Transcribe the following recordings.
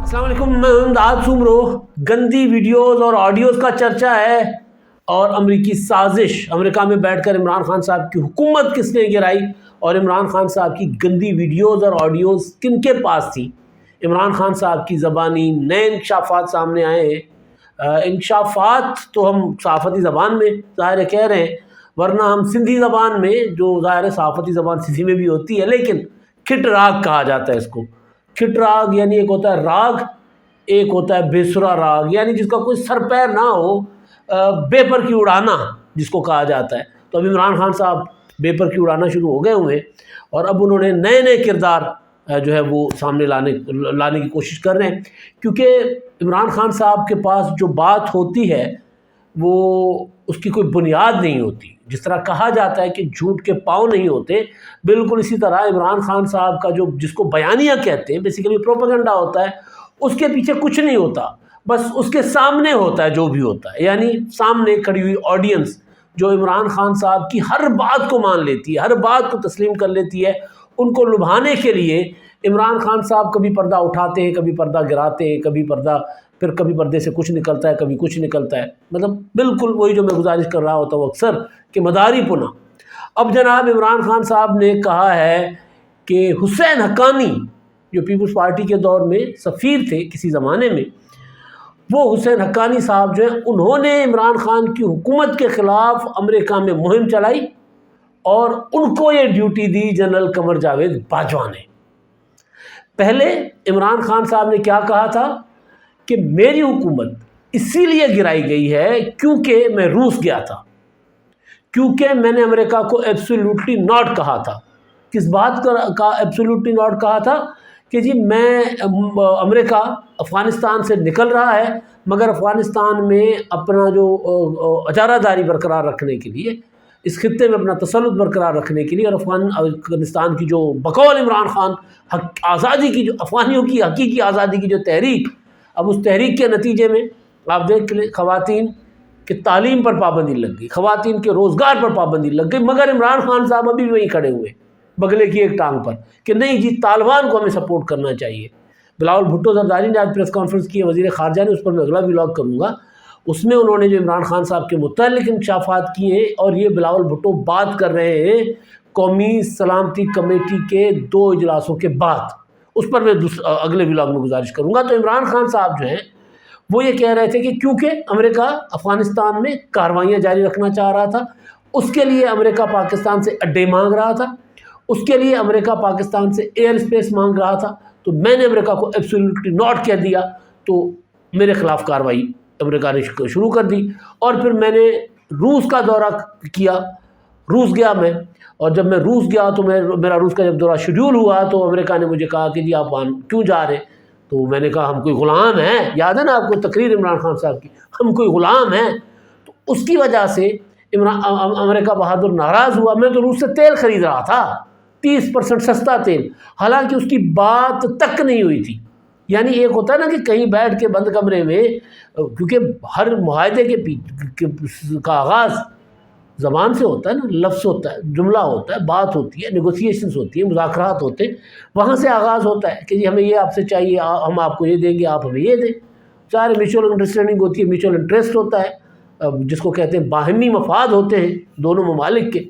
السلام علیکم، میں امداد سومرو۔ گندی ویڈیوز اور آڈیوز کا چرچا ہے اور امریکی سازش، امریکہ میں بیٹھ کر عمران خان صاحب کی حکومت کس نے گرائی اور عمران خان صاحب کی گندی ویڈیوز اور آڈیوز کن کے پاس تھی۔ عمران خان صاحب کی زبانی نئے انکشافات سامنے آئے ہیں۔ انکشافات تو ہم صحافتی زبان میں ظاہر کہہ رہے ہیں، ورنہ ہم سندھی زبان میں، جو ظاہر ہے صحافتی زبان سندھی میں بھی ہوتی ہے، لیکن کھٹ راگ کہا جاتا ہے اس کو۔ کھٹ راگ یعنی ایک ہوتا ہے راگ، ایک ہوتا ہے بےسرا راگ، یعنی جس کا کوئی سر پیر نہ ہو، بے پر کی اڑانا جس کو کہا جاتا ہے۔ تو اب عمران خان صاحب بے پر کی اڑانا شروع ہو گئے ہوئے ہیں اور اب انہوں نے نئے نئے کردار جو ہے وہ سامنے لانے کی کوشش کر رہے ہیں، کیونکہ عمران خان صاحب کے پاس جو بات ہوتی ہے وہ اس کی کوئی بنیاد نہیں ہوتی۔ جس طرح کہا جاتا ہے کہ جھوٹ کے پاؤں نہیں ہوتے، بالکل اسی طرح عمران خان صاحب کا جس کو بیانیہ کہتے ہیں، بیسیکلی پروپیگنڈا ہوتا ہے، اس کے پیچھے کچھ نہیں ہوتا، بس اس کے سامنے ہوتا ہے جو بھی ہوتا ہے۔ یعنی سامنے کھڑی ہوئی آڈینس جو عمران خان صاحب کی ہر بات کو مان لیتی ہے، ہر بات کو تسلیم کر لیتی ہے، ان کو لبھانے کے لیے عمران خان صاحب کبھی پردہ اٹھاتے ہیں، کبھی پردہ گراتے ہیں، کبھی پردے سے کچھ نکلتا ہے، کبھی کچھ نکلتا ہے۔ مطلب بالکل وہی جو میں گزارش کر رہا ہوتا ہوں اکثر کہ مداری پنا۔ اب جناب عمران خان صاحب نے کہا ہے کہ حسین حقانی جو پیپلز پارٹی کے دور میں سفیر تھے کسی زمانے میں، وہ حسین حقانی صاحب جو ہیں انہوں نے عمران خان کی حکومت کے خلاف امریکہ میں مہم چلائی اور ان کو یہ ڈیوٹی دی جنرل قمر جاوید باجوہ نے۔ پہلے عمران خان صاحب نے کیا کہا تھا کہ میری حکومت اسی لیے گرائی گئی ہے کیونکہ میں روس گیا تھا، کیونکہ میں نے امریکہ کو ایبسولوٹلی ناٹ کہا تھا۔ کس بات کا ایبسولوٹلی ناٹ کہا تھا؟ کہ جی میں امریکہ افغانستان سے نکل رہا ہے، مگر افغانستان میں اپنا جو اجارہ داری برقرار رکھنے کے لیے، اس خطے میں اپنا تسلط برقرار رکھنے کے لیے، اور افغانستان کی جو بقول عمران خان آزادی کی، جو افغانیوں کی حقیقی آزادی کی جو تحریک، اب اس تحریک کے نتیجے میں آپ دیکھ لیں خواتین کہ تعلیم پر پابندی لگ گئی، خواتین کے روزگار پر پابندی لگ گئی، مگر عمران خان صاحب ابھی بھی وہیں کھڑے ہوئے بگلے کی ایک ٹانگ پر کہ نہیں جی طالبان کو ہمیں سپورٹ کرنا چاہیے۔ بلاول بھٹو زرداری نے آج پریس کانفرنس کی ہے، وزیر خارجہ نے، اس پر میں اگلا ولاگ کروں گا۔ اس میں انہوں نے جو عمران خان صاحب کے متعلق انکشافات کیے ہیں، اور یہ بلاول بھٹو بات کر رہے ہیں قومی سلامتی کمیٹی کے 2 اجلاسوں کے بعد، اس پر میں اگلے ولاگ میں گزارش کروں گا۔ تو عمران خان صاحب جو ہیں وہ یہ کہہ رہے تھے کہ کیونکہ امریکہ افغانستان میں کارروائیاں جاری رکھنا چاہ رہا تھا، اس کے لیے امریکہ پاکستان سے اڈے مانگ رہا تھا، اس کے لیے امریکہ پاکستان سے ایئر اسپیس مانگ رہا تھا، تو میں نے امریکہ کو ایبسولوٹلی ناٹ کہہ دیا، تو میرے خلاف کارروائی امریکہ نے شروع کر دی۔ اور پھر میں نے روس کا دورہ کیا، روس گیا میں، اور جب میں روس گیا تو میرا روس کا جب دورہ شیڈیول ہوا تو امریکہ نے مجھے کہا کہ جی آپ وہاں کیوں جا رہے ہیں؟ تو میں نے کہا ہم کوئی غلام ہیں، یاد ہے نا آپ کو تقریر عمران خان صاحب کی، ہم کوئی غلام ہیں۔ تو اس کی وجہ سے امریکہ بہادر ناراض ہوا۔ میں تو روس سے تیل خرید رہا تھا، 30% سستا تیل، حالانکہ اس کی بات تک نہیں ہوئی تھی۔ یعنی ایک ہوتا ہے نا کہ کہیں بیٹھ کے بند کمرے میں، کیونکہ ہر معاہدے کا آغاز زبان سے ہوتا ہے نا، لفظ ہوتا ہے، جملہ ہوتا ہے، بات ہوتی ہے، نیگوسیشنز ہوتی ہیں، مذاکرات ہوتے ہیں، وہاں سے آغاز ہوتا ہے کہ جی ہمیں یہ آپ سے چاہیے، ہم آپ کو یہ دیں گے، آپ ہمیں یہ دیں۔ سارے میوچول انڈرسٹینڈنگ ہوتی ہے، میوچول انٹرسٹ ہوتا ہے، جس کو کہتے ہیں باہمی مفاد ہوتے ہیں دونوں ممالک کے۔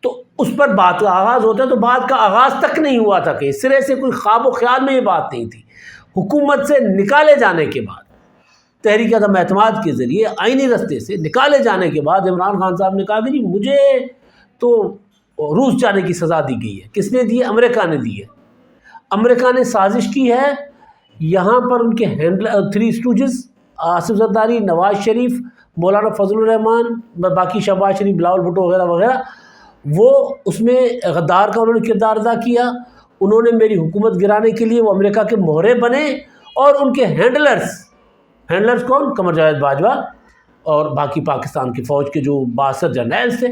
تو اس پر بات کا آغاز ہوتا ہے، تو بات کا آغاز تک نہیں ہوا تھا کہ اس سرے سے کوئی خواب و خیال میں یہ بات نہیں تھی۔ حکومت سے نکالے جانے کے بعد، تحریک عدم اعتماد کے ذریعے آئینی رستے سے نکالے جانے کے بعد عمران خان صاحب نے کہا کہ جی مجھے تو روس جانے کی سزا دی گئی ہے۔ کس نے دی ہے؟ امریکہ نے دی ہے۔ امریکہ نے سازش کی ہے، یہاں پر ان کے 3 اسٹوجز آصف زرداری، نواز شریف، مولانا فضل الرحمان، باقی شہباز شریف، بلاول بھٹو وغیرہ وغیرہ، وہ اس میں غدار کا انہوں نے کردار ادا کیا۔ انہوں نے میری حکومت گرانے کے لیے وہ امریکہ کے مہرے بنے، اور ان کے ہینڈلرز کون؟ قمر جاوید باجوہ اور باقی پاکستان کی فوج کے جو بااثر جرنیلز تھے،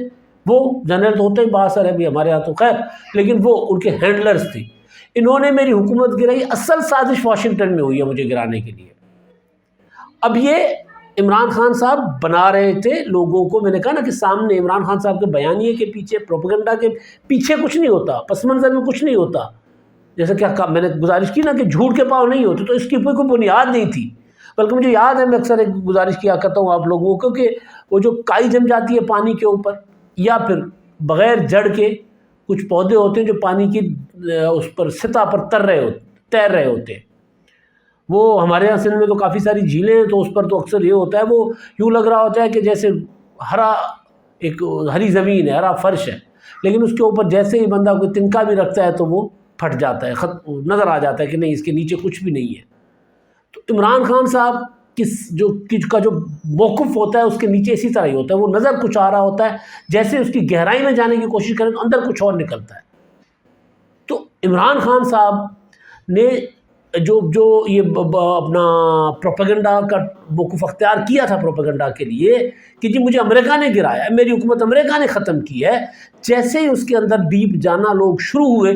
وہ جنرل تو ہوتے ہی بااثر ہے بھی ہمارے ہاں تو خیر، لیکن وہ ان کے ہینڈلرز تھے۔ انہوں نے میری حکومت گرائی، اصل سازش واشنگٹن میں ہوئی ہے مجھے گرانے کے لیے۔ اب یہ عمران خان صاحب بنا رہے تھے لوگوں کو، میں نے کہا نا کہ سامنے عمران خان صاحب کے بیانیے کے پیچھے، پروپیگنڈا کے پیچھے کچھ نہیں ہوتا، پس منظر میں کچھ نہیں ہوتا۔ جیسے کیا میں نے گزارش کی نا کہ جھوٹ کے پاؤں نہیں ہوتے، تو اس کی کوئی بنیاد نہیں تھی، بلکہ مجھے یاد ہے میں اکثر ایک گزارش کیا کرتا ہوں آپ لوگوں کو کہ وہ جو کائی جم جاتی ہے پانی کے اوپر، یا پھر بغیر جڑ کے کچھ پودے ہوتے ہیں جو پانی کی اس پر سطح پر تیر رہے ہوتے ہیں. وہ ہمارے یہاں سندھ میں تو کافی ساری جھیلیں ہیں، تو اس پر تو اکثر یہ ہوتا ہے، وہ یوں لگ رہا ہوتا ہے کہ جیسے ہری زمین ہے، ہرا فرش ہے، لیکن اس کے اوپر جیسے ہی بندہ کوئی تنکا بھی رکھتا ہے تو وہ پھٹ جاتا ہے، نظر آ جاتا ہے کہ نہیں اس کے نیچے کچھ بھی نہیں ہے. تو عمران خان صاحب کا جو موقف ہوتا ہے اس کے نیچے اسی طرح ہی ہوتا ہے، وہ نظر کچھ آ رہا ہوتا ہے، جیسے اس کی گہرائی میں جانے کی کوشش کریں تو اندر کچھ اور نکلتا ہے. تو عمران خان صاحب نے جو یہ اپنا پروپیگنڈا کا موقف اختیار کیا تھا پروپیگنڈا کے لیے کہ جی مجھے امریکہ نے گرایا ہے، میری حکومت امریکہ نے ختم کی ہے، جیسے ہی اس کے اندر ڈیپ جانا لوگ شروع ہوئے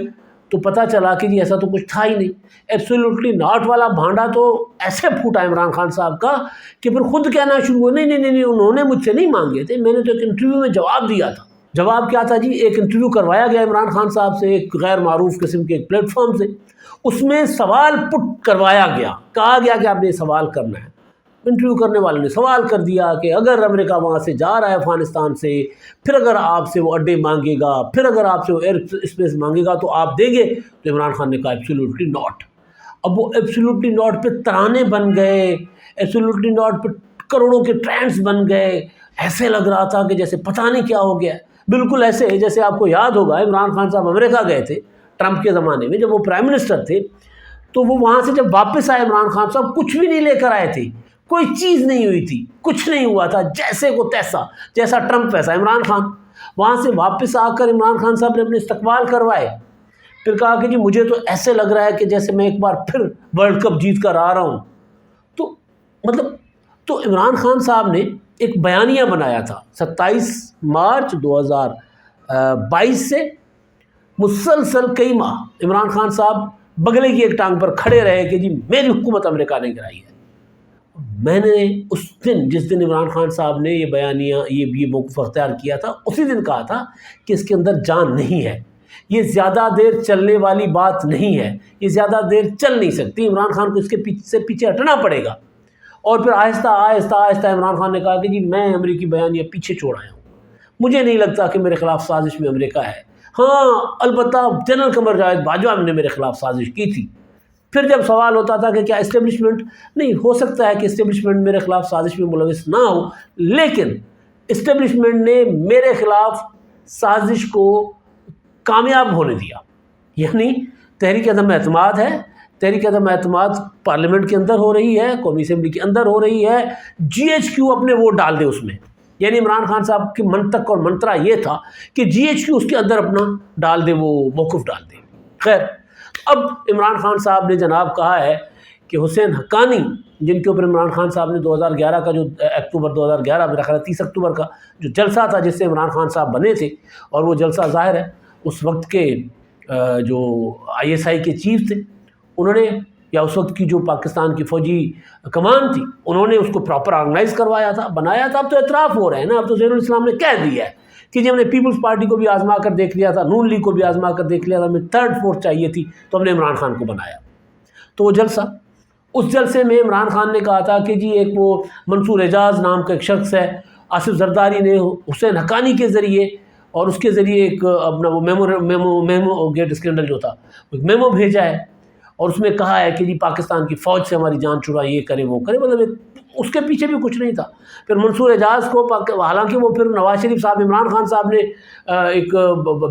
تو پتہ چلا کہ جی ایسا تو کچھ تھا ہی نہیں. ایبسولوٹلی ناٹ والا بھانڈا تو ایسے پھوٹا عمران خان صاحب کا کہ پھر خود کہنا شروع ہوا نہیں انہوں نے مجھ سے نہیں مانگے تھے، میں نے تو ایک انٹرویو میں جواب دیا تھا. جواب کیا تھا جی؟ ایک انٹرویو کروایا گیا عمران خان صاحب سے ایک غیر معروف قسم کے ایک پلیٹ فارم سے، اس میں سوال پٹ کروایا گیا، کہا گیا کہ آپ نے سوال کرنا ہے. انٹرویو کرنے والے نے سوال کر دیا کہ اگر امریکہ وہاں سے جا رہا ہے افغانستان سے، پھر اگر آپ سے وہ اڈے مانگے گا، پھر اگر آپ سے وہ ایئر اسپیس مانگے گا تو آپ دیں گے؟ تو عمران خان نے کہا ایبسولوٹلی ناٹ. اب وہ ایبسولوٹلی ناٹ پہ ترانے بن گئے، ایبسولوٹلی ناٹ پہ کروڑوں کے ٹرینڈز بن گئے. ایسے لگ رہا تھا کہ جیسے پتہ نہیں کیا ہو گیا. بالکل ایسے جیسے آپ کو یاد ہوگا عمران خان صاحب امریکہ گئے تھے ٹرمپ کے زمانے میں، جب وہ پرائم منسٹر تھے، تو وہ وہاں سے جب واپس آئے عمران خان صاحب کچھ بھی نہیں لے کر آئے تھے، کوئی چیز نہیں ہوئی تھی، کچھ نہیں ہوا تھا، جیسے کو تیسا، جیسا ٹرمپ ویسا عمران خان. وہاں سے واپس آ کر عمران خان صاحب نے اپنے استقبال کروائے، پھر کہا کہ جی مجھے تو ایسے لگ رہا ہے کہ جیسے میں ایک بار پھر ورلڈ کپ جیت کر آ رہا ہوں. تو عمران خان صاحب نے ایک بیانیہ بنایا تھا 27 مارچ 2022 سے مسلسل کئی ماہ عمران خان صاحب بگلے کی ایک ٹانگ پر کھڑے رہے کہ جی میری حکومت امریکہ نے گرائی ہے. میں نے اس دن، جس دن عمران خان صاحب نے یہ بیانیہ یہ موقف اختیار کیا تھا، اسی دن کہا تھا کہ اس کے اندر جان نہیں ہے، یہ زیادہ دیر چلنے والی بات نہیں ہے، یہ زیادہ دیر چل نہیں سکتی. عمران خان کو اس کے پیچھے ہٹنا پڑے گا. اور پھر آہستہ آہستہ عمران خان نے کہا کہ جی میں امریکی بیانیہ پیچھے چھوڑ آیا ہوں، مجھے نہیں لگتا کہ میرے خلاف سازش میں امریکہ ہے. ہاں البتہ جنرل قمر جاوید باجوہ نے میرے خلاف سازش کی تھی. پھر جب سوال ہوتا تھا کہ کیا اسٹیبلشمنٹ، نہیں ہو سکتا ہے کہ اسٹیبلشمنٹ میرے خلاف سازش میں ملوث نہ ہو، لیکن اسٹیبلشمنٹ نے میرے خلاف سازش کو کامیاب ہونے دیا. یعنی تحریک عدم اعتماد ہے، تحریک عدم اعتماد پارلیمنٹ کے اندر ہو رہی ہے، قومی اسمبلی کے اندر ہو رہی ہے، جی ایچ کیو اپنے ووٹ ڈال دے اس میں. یعنی عمران خان صاحب کی منطق اور منترا یہ تھا کہ جی ایچ کیو اس کے اندر اپنا ڈال دے، وہ موقف ڈال دے. خیر، اب عمران خان صاحب نے جناب کہا ہے کہ حسین حقانی، جن کے اوپر عمران خان صاحب نے 2011 کا جو اکتوبر 2011 میرا خیال 30 اکتوبر کا جو جلسہ تھا جس سے عمران خان صاحب بنے تھے، اور وہ جلسہ ظاہر ہے اس وقت کے جو ISI کے چیف تھے انہوں نے، یا اس وقت کی جو پاکستان کی فوجی کمان تھی انہوں نے اس کو پراپر آرگنائز کروایا تھا، بنایا تھا. اب تو اعتراف ہو رہے ہیں نا، اب تو زین الاسلام نے کہہ دیا ہے کہ جی ہم نے پیپلز پارٹی کو بھی آزما کر دیکھ لیا تھا، نون لیگ کو بھی آزما کر دیکھ لیا تھا، ہمیں تھرڈ فورتھ چاہیے تھی تو ہم نے عمران خان کو بنایا. تو وہ جلسہ، اس جلسے میں عمران خان نے کہا تھا کہ جی ایک وہ منصور اعجاز نام کا ایک شخص ہے، آصف زرداری نے حسین حقانی کے ذریعے اور اس کے ذریعے ایک اپنا وہ میمو گیٹ اسکینڈل جو تھا ایک میمو بھیجا ہے، اور اس میں کہا ہے کہ جی پاکستان کی فوج سے ہماری جان چھڑا، یہ کرے وہ کرے. مطلب اس کے پیچھے بھی کچھ نہیں تھا. پھر منصور اعجاز کو، حالانکہ وہ پھر نواز شریف صاحب، عمران خان صاحب نے ایک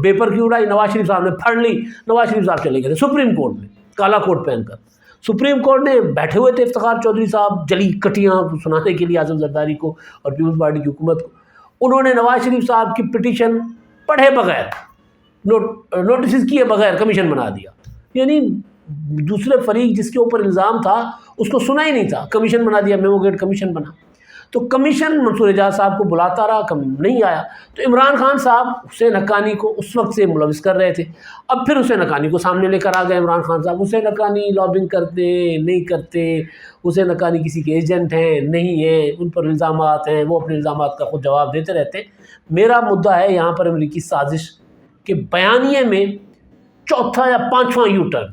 بیپر کی اڑائی، نواز شریف صاحب نے پھڑ لی، نواز شریف صاحب چلے گئے تھے سپریم کورٹ میں کالا کوٹ پہن کر. سپریم کورٹ نے بیٹھے ہوئے تھے افتخار چودھری صاحب جلی کٹیاں سنانے کے لیے آصف زرداری کو اور پیپلز پارٹی کی حکومت کو. انہوں نے نواز شریف صاحب کی پٹیشن پڑھے بغیر، نوٹسز کیے بغیر کمیشن بنا دیا. یعنی دوسرے فریق جس کے اوپر الزام تھا اس کو سنا ہی نہیں تھا، کمیشن بنا دیا، میمو گیٹ کمیشن بنا. تو کمیشن منصور اعجاز صاحب کو بلاتا رہا، کم نہیں آیا. تو عمران خان صاحب حسین حقانی کو اس وقت سے ملوث کر رہے تھے. اب پھر حسین حقانی کو سامنے لے کر آ گئے عمران خان صاحب. حسین حقانی لابنگ کرتے نہیں کرتے، حسین حقانی کسی کے ایجنٹ ہیں نہیں ہیں، ان پر الزامات ہیں، وہ اپنے الزامات کا خود جواب دیتے رہتے ہیں. میرا مدعا ہے یہاں پر امریکی سازش کے بیانیے میں چوتھا یا پانچواں یو ٹرن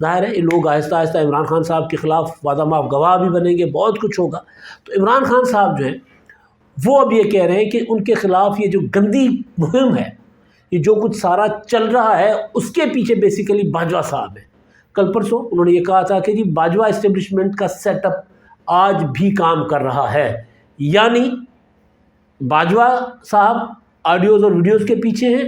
ظاہر ہے یہ لوگ آہستہ آہستہ عمران خان صاحب کے خلاف وعدہ معاف گواہ بھی بنیں گے، بہت کچھ ہوگا۔ تو عمران خان صاحب جو ہیں وہ اب یہ کہہ رہے ہیں کہ ان کے خلاف یہ جو گندی مہم ہے، یہ جو کچھ سارا چل رہا ہے، اس کے پیچھے بیسیکلی باجوہ صاحب ہیں۔ کل پرسوں انہوں نے یہ کہا تھا کہ جی باجوہ اسٹیبلشمنٹ کا سیٹ اپ آج بھی کام کر رہا ہے، یعنی باجوہ صاحب آڈیوز اور ویڈیوز کے پیچھے ہیں،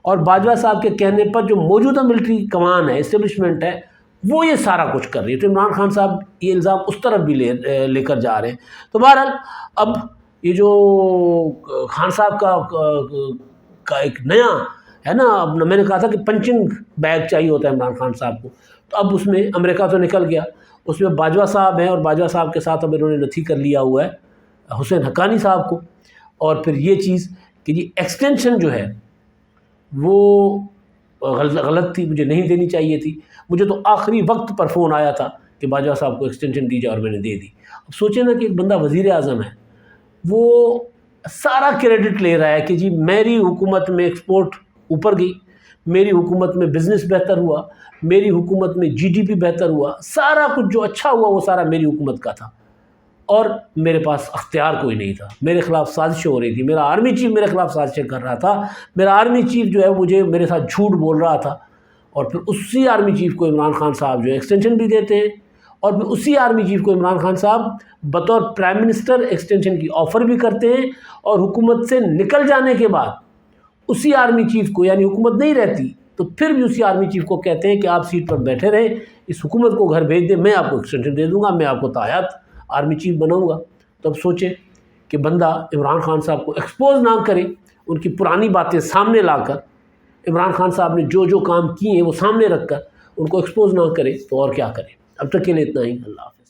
اور باجوہ صاحب کے کہنے پر جو موجودہ ملٹری کمان ہے، اسٹیبلشمنٹ ہے، وہ یہ سارا کچھ کر رہی ہے۔ تو عمران خان صاحب یہ الزام اس طرف بھی لے کر جا رہے ہیں۔ تو بہرحال اب یہ جو خان صاحب کا ایک نیا ہے نا، اب میں نے کہا تھا کہ پنچنگ بیگ چاہیے ہوتا ہے عمران خان صاحب کو، تو اب اس میں امریکہ تو نکل گیا، اس میں باجوہ صاحب ہیں، اور باجوہ صاحب کے ساتھ اب انہوں نے نتھی کر لیا ہوا ہے حسین حقانی صاحب کو۔ اور پھر یہ چیز کہ جی ایکسٹینشن جو ہے وہ غلط تھی، مجھے نہیں دینی چاہیے تھی، مجھے تو آخری وقت پر فون آیا تھا کہ باجوہ صاحب کو ایکسٹینشن دی جائے، اور میں نے دے دی۔ اب سوچیں نا کہ ایک بندہ وزیر اعظم ہے، وہ سارا کریڈٹ لے رہا ہے کہ جی میری حکومت میں ایکسپورٹ اوپر گئی، میری حکومت میں بزنس بہتر ہوا، میری حکومت میں جی ڈی پی بہتر ہوا، سارا کچھ جو اچھا ہوا وہ سارا میری حکومت کا تھا، اور میرے پاس اختیار کوئی نہیں تھا، میرے خلاف سازشیں ہو رہی تھی، میرا آرمی چیف میرے خلاف سازشیں کر رہا تھا، میرا آرمی چیف جو ہے میرے ساتھ جھوٹ بول رہا تھا، اور پھر اسی آرمی چیف کو عمران خان صاحب جو ہے ایکسٹینشن بھی دیتے ہیں، اور پھر اسی آرمی چیف کو عمران خان صاحب بطور پرائم منسٹر ایکسٹینشن کی آفر بھی کرتے ہیں، اور حکومت سے نکل جانے کے بعد اسی آرمی چیف کو، یعنی حکومت نہیں رہتی تو پھر بھی اسی آرمی چیف کو کہتے ہیں کہ آپ سیٹ پر بیٹھے رہیں، اس حکومت کو گھر بھیج دیں، میں آپ کو ایکسٹینشن دے دوں گا، میں آپ کو تایات آرمی چیف بناؤں گا۔ تو اب سوچیں کہ بندہ عمران خان صاحب کو ایکسپوز نہ کرے، ان کی پرانی باتیں سامنے لا کر، عمران خان صاحب نے جو کام کیے ہیں وہ سامنے رکھ کر ان کو ایکسپوز نہ کرے، تو اور کیا کرے۔ اب تک کے لیے اتنا ہی، اللہ حافظ۔